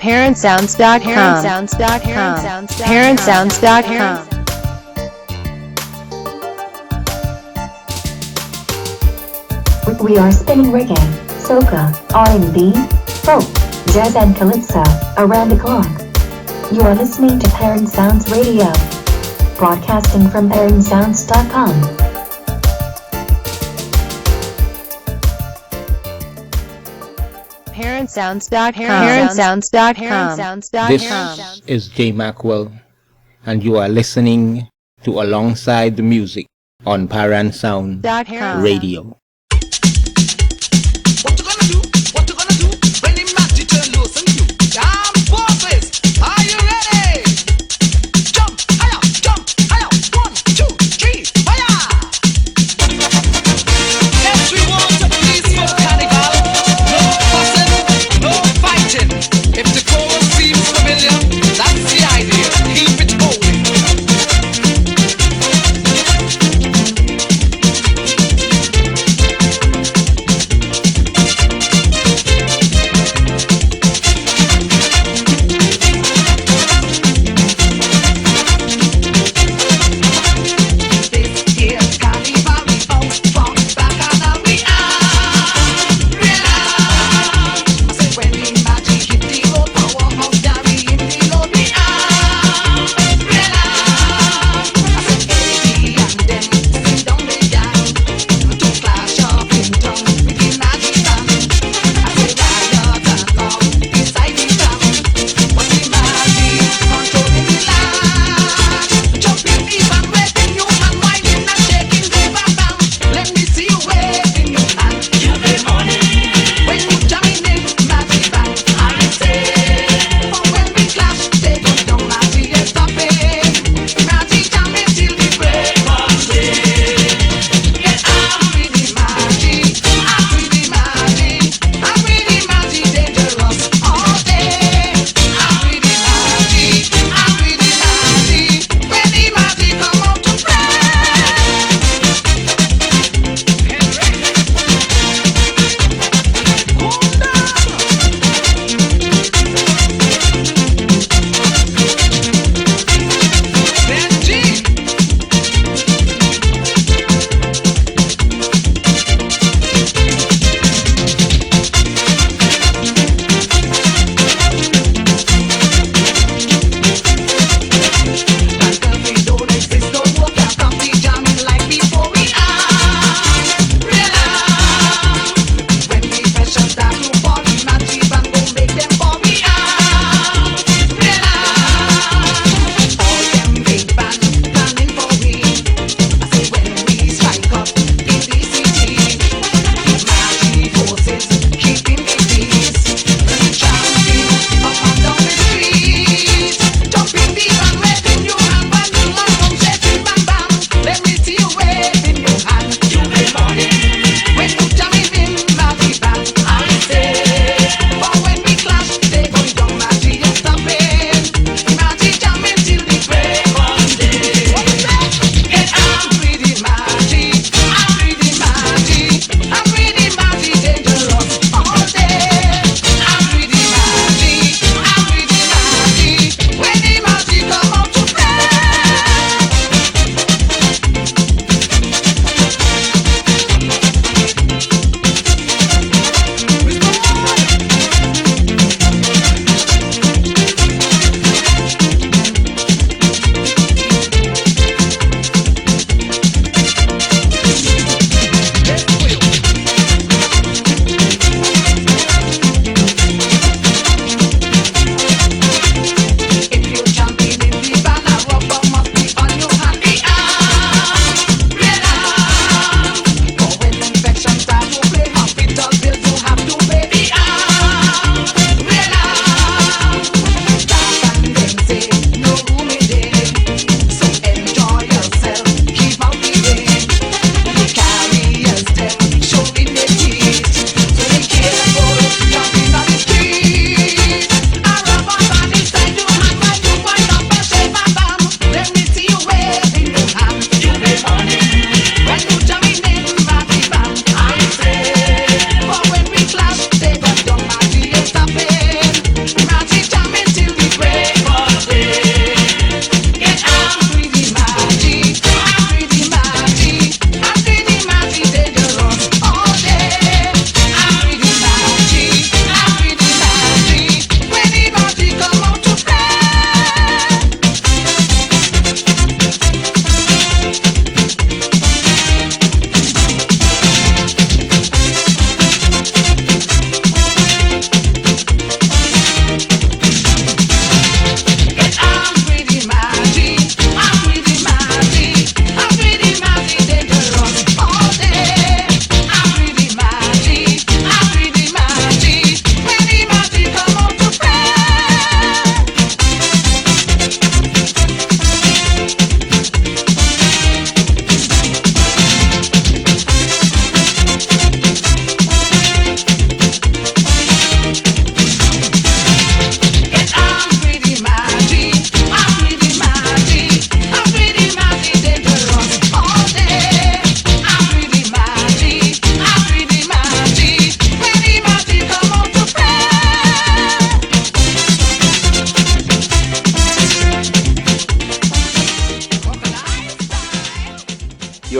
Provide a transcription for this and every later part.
ParanSounds.com. We are spinning reggae, soca, R&B, folk, jazz and calypso around the clock. You are listening to Paran Sounds Radio, broadcasting from ParanSounds.com. ParanSounds.com. This is Jay Macwell, and you are listening to Alongside the Music on Paran Sounds Radio. What you gonna do? What you gonna do? When the magic turn loose on you? Damn bosses, are you ready? Jump, higher, 1, 2, 3, fire! Everyone to peaceful carnival. No fussing, no fighting. If the chorus seems familiar, that's the idea. Keep it going.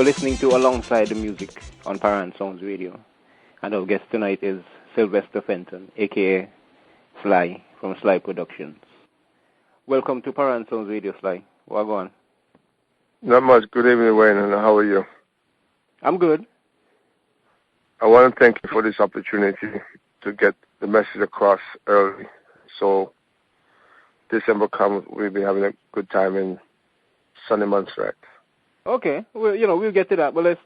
listening to Alongside the Music on Paran Sounds Radio. And our guest tonight is Sylvester Fenton, a.k.a. Sly, from Sly Productions. Welcome to Paran Sounds Radio, Sly. Well, go on. Not much. Good evening, Wayne, and how are you? I'm good. I want to thank you for this opportunity to get the message across early. So December comes, we'll be having a good time in sunny Montserrat. Okay. Well, we'll get to that. But let's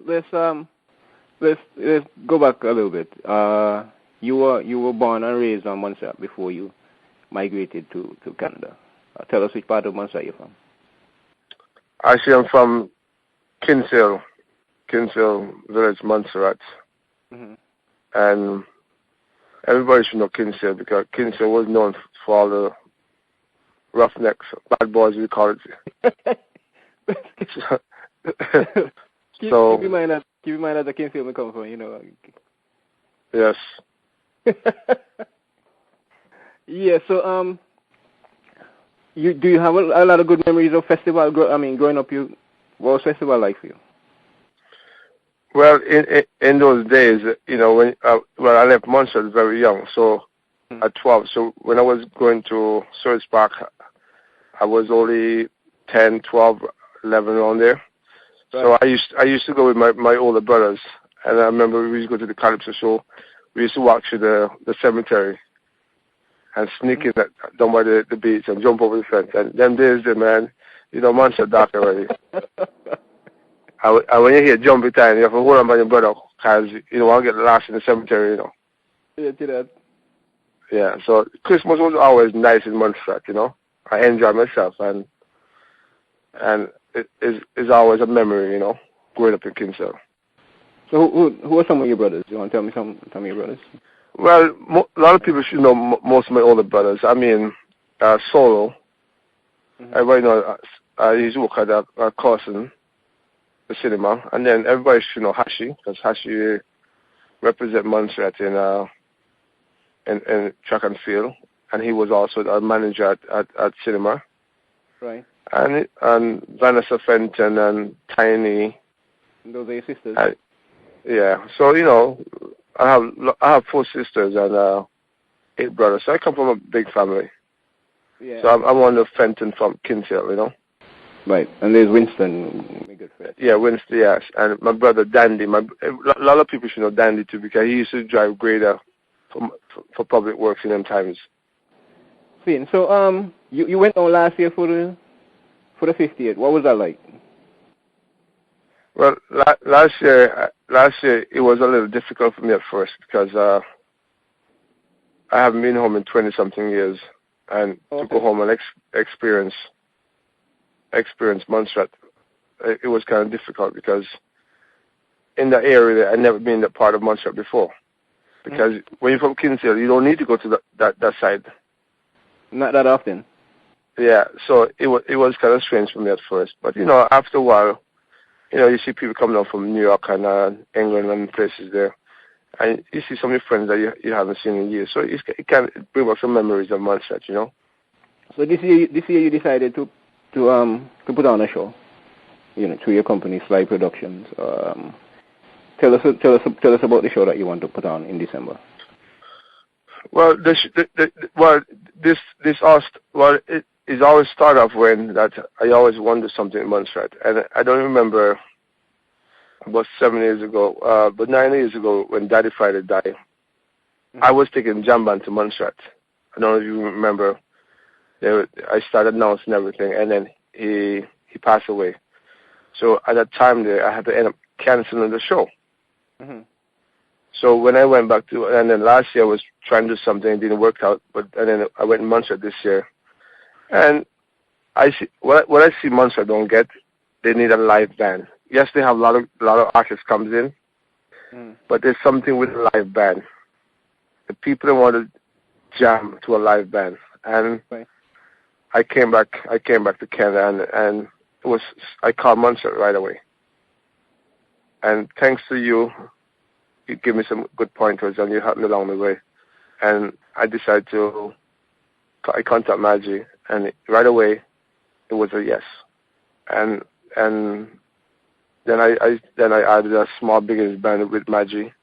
go back a little bit. You were born and raised on Montserrat before you migrated to Canada. Tell us which part of Montserrat you're from. Actually, I'm from Kinsale Village, Montserrat. Mm-hmm. And everybody should know Kinsale because Kinsale was known for all the roughnecks, bad boys, we call it. Keep in mind that the Kinsale we come from, Yes. Yeah, so do you have a lot of good memories of festival? Growing up, what was festival like for you? Well, in those days, when I left Montserrat very young, so at 12. So when I was going to Surrey Park, I was only 10, 12, 11 around there. Right. So I used to go with my older brothers, and I remember we used to go to the Calypso show. We used to walk through the cemetery and sneak in down by the beach and jump over the fence. And them days, man, Montserrat dark already. And when you hear jumping time, you have to hold on by your brother because you don't want to get lost in the cemetery, Yeah, do that. Yeah, so Christmas was always nice in Montserrat, I enjoy myself, and it is always a memory, growing up in Kinsale. So who are some of your brothers? You want to tell me some of your brothers? Well, a lot of people should know most of my older brothers. Solo. Mm-hmm. Everybody knows I used to work at a Carson, the cinema, and then everybody should know Hashi, because Hashi represent Montserrat in track and field, and he was also a manager at cinema. Right. And Vanessa Fenton and Tiny. And those are your sisters. Yeah. So I have 4 sisters and 8 brothers. So I come from a big family. Yeah. So I'm one of Fenton from Kinsale, Right. And there's Winston, my good friend. Yeah, Winston, yes. And my brother Dandy. A lot of people should know Dandy too because he used to drive grader for public works in them times. So you went on last year for the 50th. What was that like? Well, last year it was a little difficult for me at first because I haven't been home in 20-something years, and to go home and experience Montserrat, it was kind of difficult because in that area I'd never been in that part of Montserrat before. Because when you're from Kinsale, you don't need to go to that side. Not that often. Yeah, so it was kind of strange for me at first, but after a while, you see people coming out from New York and England and places there, and you see some of your friends that you haven't seen in years. So it can bring back some memories of Montserrat, So this year you decided to put on a show, through your company Sly Productions. Tell us about the show that you want to put on in December. Well, it always start off when that I always wonder something in Montserrat, and I don't remember about 7 years ago, but 9 years ago when Daddy Friday died, I was taking Jamban to Montserrat. I don't know if you remember. I started announcing everything, and then he passed away. So at that time there, I had to end up canceling the show. Mm-hmm. So when I went back and then last year I was trying to do something, it didn't work out, and then I went in Montserrat this year. And I see what I see Montserrat don't get. They need a live band. Yes, they have a lot of artists comes in, but there's something with a live band. The people don't want to jam to a live band, and I came back to Canada, and I called Montserrat right away. And thanks to you gave me some good pointers, and you helped me along the way. And I decided I contact Maggie, and right away, it was a yes. And then I added a small beginners band with Maggie,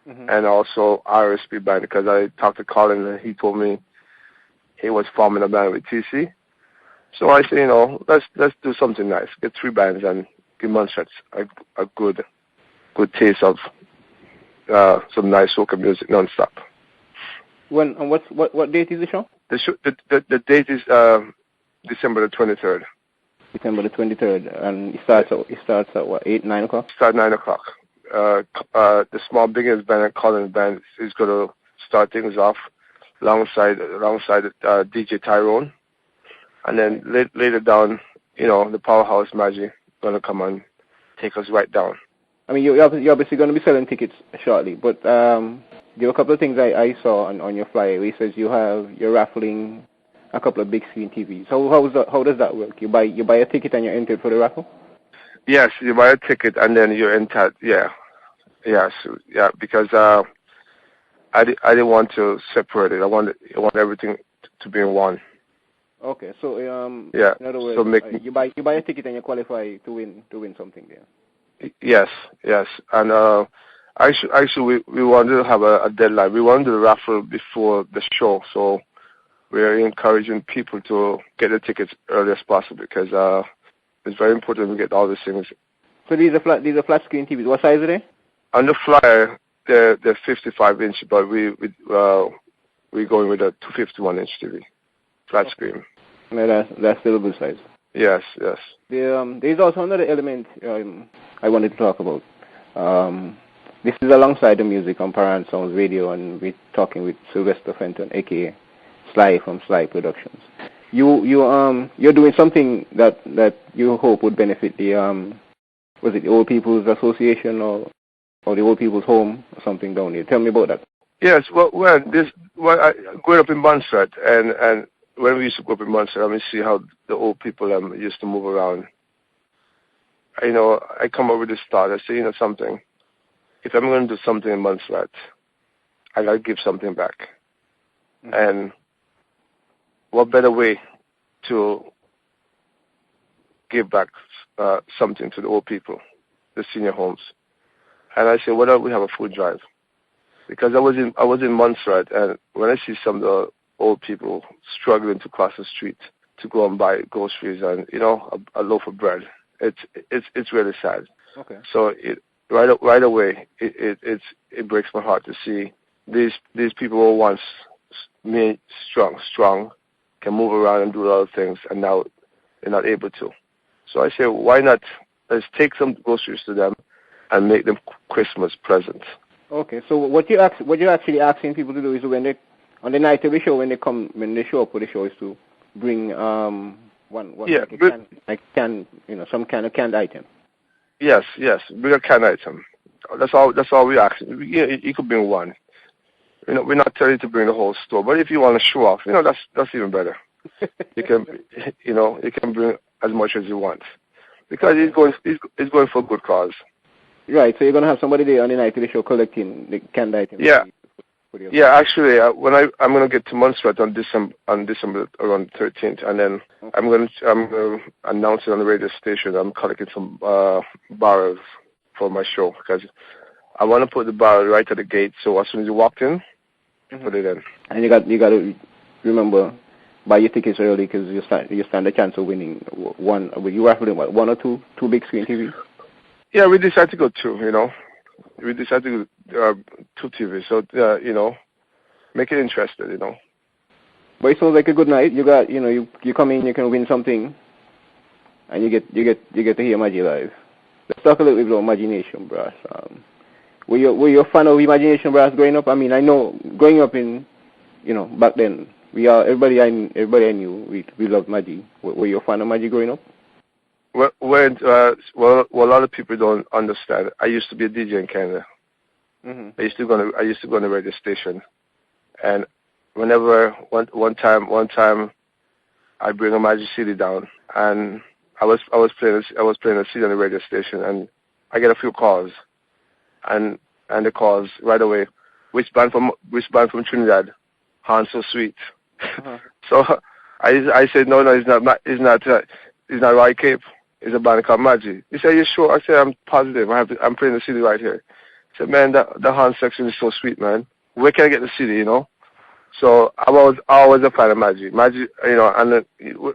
and also RSP band because I talked to Colin and he told me he was forming a band with TC. So I said, let's do something nice. Get 3 bands and give Montserrat a good taste of some nice soca music nonstop. When and what date is the show? The date is December the 23rd. December the 23rd, and it starts at what, 8-9 o'clock? Start 9 o'clock. The small beginners band and Colin's band is going to start things off alongside DJ Tyrone, and then later down, the powerhouse Maggie going to come and take us right down. I mean, you're obviously going to be selling tickets shortly, but there were a couple of things I saw on your flyer where it says you're raffling a couple of big screen TVs. How does that work? You buy a ticket and you're entered for the raffle? Yes, you buy a ticket and then you're entered. Yeah, because I didn't want to separate it. I want everything to be in one. Okay, so in other words, so you buy a ticket and you qualify to win something there. Yes, and actually we wanted to have a deadline. We wanted to raffle before the show, so we're encouraging people to get the tickets early as possible because it's very important we get all these things. So these are flat screen TVs. What size are they? On the flyer, they're 55-inch, but we're going with a 251-inch TV, flat screen. No, that's still a good size. Yes. There's also another element I wanted to talk about. This is alongside the music on Paran Sounds Radio, and we're talking with Sylvester Fenton, a.k.a. Sly from Sly Productions. You're doing something that you hope would benefit the was it the Old People's Association or the Old People's Home or something down here. Tell me about that. Yes, I grew up in Montserrat, and when we used to go up in Montserrat, I see how the old people used to move around. I come up with this thought. I say, something. If I'm going to do something in Montserrat, I got to give something back. Mm-hmm. And what better way to give back something to the old people, the senior homes? And I said, why don't we have a food drive? Because I was in Montserrat, and when I see some of the old people struggling to cross the street to go and buy groceries and a loaf of bread, it's really sad. Okay. So right away it breaks my heart to see these people who once made strong can move around and do a lot of things, and now they're not able to. So I say, why not? Let's take some groceries to them and make them Christmas presents. Okay. So what you're actually asking people to do is when they on the night of the show when they show up for the show is to bring some kind of canned item. Yes, bring a canned item. That's all we ask. You could bring one. We're not telling you to bring the whole store, but if you want to show off, that's even better. You can bring as much as you want because it's going for a good cause. Right. So you're gonna have somebody there on the night of the show collecting the canned items. Yeah. Yeah. Actually, when I'm gonna get to Montserrat on December around 13th, and then I'm gonna announce it on the radio station. I'm collecting some barrels for my show because I want to put the barrel right at the gate. So as soon as you walk in, you put it in. And you got to remember buy your tickets early because you stand a chance of winning one. You raffling one or two big screen TVs? Yeah, we decided to go two. We decided to go two TVs. So make it interesting. But it sounds like a good night. You got you come in, you can win something, and you get to hear Maggie live. Let's talk a little bit about Imagination Brass. Were you a fan of Imagination Brass growing up? I mean, I know growing up in back then. Everybody I knew, we loved Maggie. Were you a fan of Maggie growing up? Well, a lot of people don't understand. I used to be a DJ in Canada. Mm-hmm. I used to go on the radio station, and whenever one time, I bring a Maggie CD down, and I was playing a CD on the radio station, and I get a few calls, and the calls right away. Which band from Trinidad? Han So Sweet. Uh-huh. So I said no, it's not Roy Cape. It's a band called Maggi. He said, you sure? I said, I'm positive. I'm playing the CD right here. He said, man, the horn section is so sweet, man. Where can I get the CD, you know? So I was always a fan of Maggi. Maggi, you know, and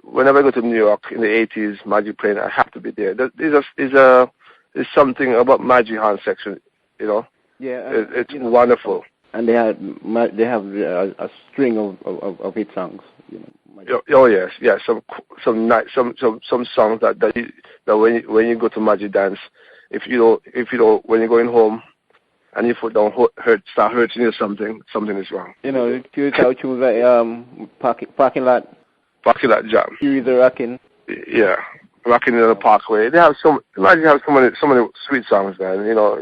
whenever I go to New York in the 80s, Maggi playing, I have to be there. There's something about Maggi horn section, you know? Yeah. It's wonderful. And they have a string of hit songs, you know. Oh yes, some songs that when you go to Maggi dance, if you don't when you're going home and your foot don't start hurting you, something is wrong. You know, the cute how tunes like parking lot jam. Series are rocking. Yeah, rocking in the Parkway. They have Maggi have so many sweet songs, man. You know,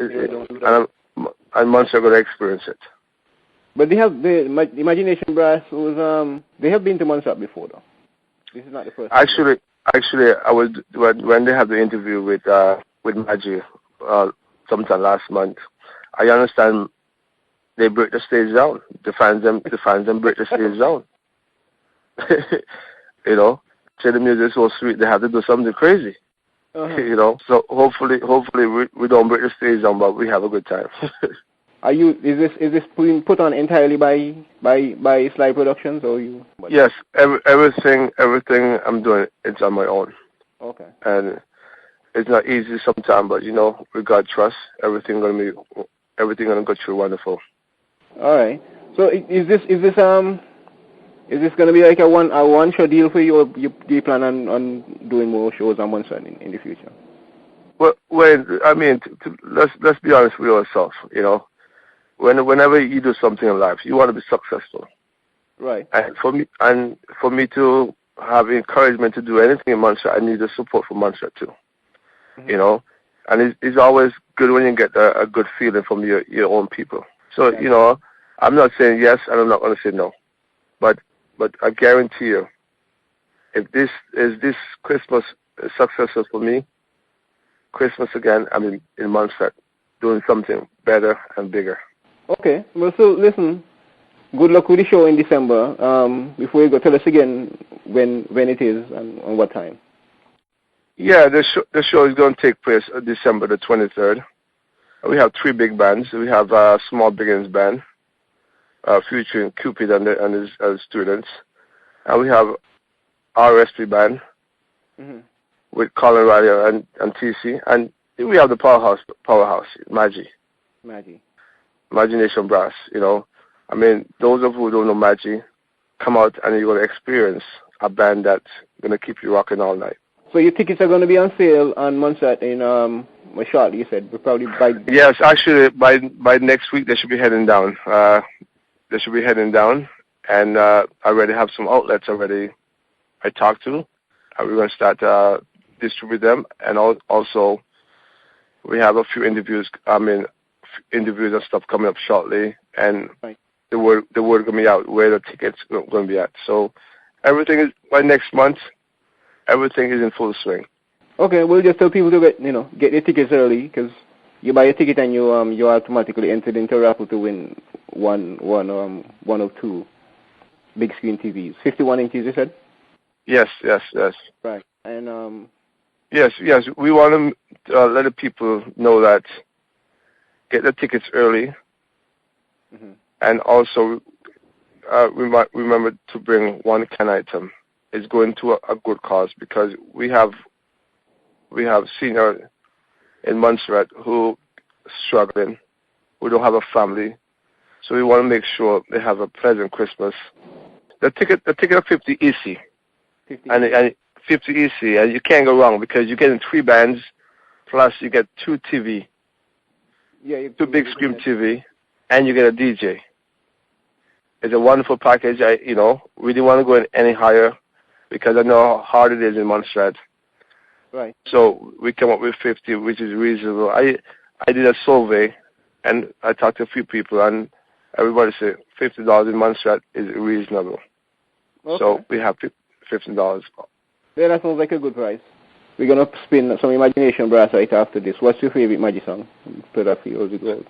and Montserrat got to experience it. But they have the Imagination Brass was they have been to Montserrat before though. This is not the first. Actually, I was when they had the interview with Maggi sometime last month. I understand they break the stage down. The fans them break the stage down. You know, say the music is so sweet, they have to do something crazy. Uh-huh. You know, so hopefully we don't break the stage down, but we have a good time. Is this put on entirely by Sly Productions or you? Yes, everything I'm doing, it's on my own. Okay. And it's not easy sometimes, but you know, with God trust, everything gonna go through wonderful. All right. So is this gonna be like a one show deal for you, or do you plan on doing more shows on Montserrat in the future? Well, I mean, let's be honest with ourselves, you know. Whenever you do something in life, you want to be successful. Right. And for me to have encouragement to do anything in Montserrat, I need the support from Montserrat too. Mm-hmm. You know, and it's always good when you get a good feeling from your own people. So you know, I'm not saying yes, and I'm not going to say no, but I guarantee you, if this Christmas is successful for me, Christmas again, I'm in Montserrat doing something better and bigger. Okay. Well, so listen, good luck with the show in December. Before you go, tell us again when it is and on what time. Yeah, the show is going to take place December the 23rd. We have 3 big bands. We have a Small Beginnings Band featuring Cupid and his students. And we have RSP Band with Colin Riley and TC. And we have the powerhouse, Maggi. Imagination Brass, you know. I mean, those of you who don't know Maggi, come out and you're going to experience a band that's going to keep you rocking all night. So your tickets are going to be on sale on Montserrat in shortly, you said, probably by... Yes, actually, by next week they should be heading down. And I already have some outlets already I talked to. We're going to start distribute them, and also we have a few interviews and stuff coming up shortly, and the word going to be out where the tickets going to be at. So everything is by next month. Everything is in full swing. Okay, we'll just tell people to get their tickets early, because you buy a ticket and you automatically entered into a raffle to win one of 2 big screen TVs, 51 inches. You said? Yes. Right, and yes. We want to let the people know that. Get the tickets early, and also we might remember to bring 1 can item. It's going to a good cause, because we have senior in Montserrat who are struggling, who don't have a family, so we want to make sure they have a pleasant Christmas. The ticket of 50 EC, and 50 EC, and you can't go wrong, because you're getting 3 bands, plus you get 2 TV. Yeah, 2 big screen TV, and you get a DJ. It's a wonderful package. We didn't want to go any higher, because I know how hard it is in Montserrat. Right. So we came up with 50, which is reasonable. I did a survey, and I talked to a few people, and everybody said $50 in Montserrat is reasonable. Okay. So we have $15. Yeah, that sounds like a good price. We're going to spin some Imagination Brass right after this. What's your favorite Maggi song? Play that for you as it goes.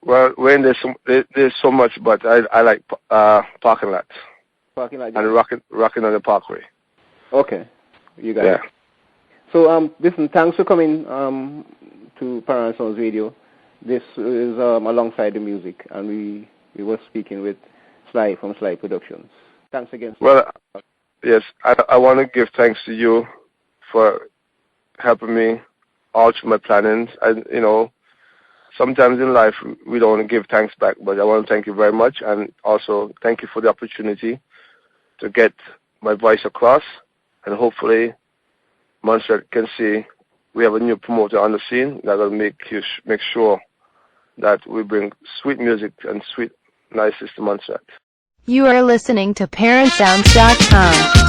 Well, Wayne, there's so much, but I like Parking Lot. Parking Lot. And rocking on the Parkway. Okay. You got it. So listen, thanks for coming to Paran Sounds Radio. This is alongside the music, and we were speaking with Sly from Sly Productions. Thanks again. Well, yes, I want to give thanks to you for helping me all through my plannings. Sometimes in life we don't give thanks back, but I want to thank you very much, and also thank you for the opportunity to get my voice across, and hopefully Montserrat can see we have a new promoter on the scene that will make sure that we bring sweet music and sweet niceness to Montserrat. You are listening to ParanSounds.com.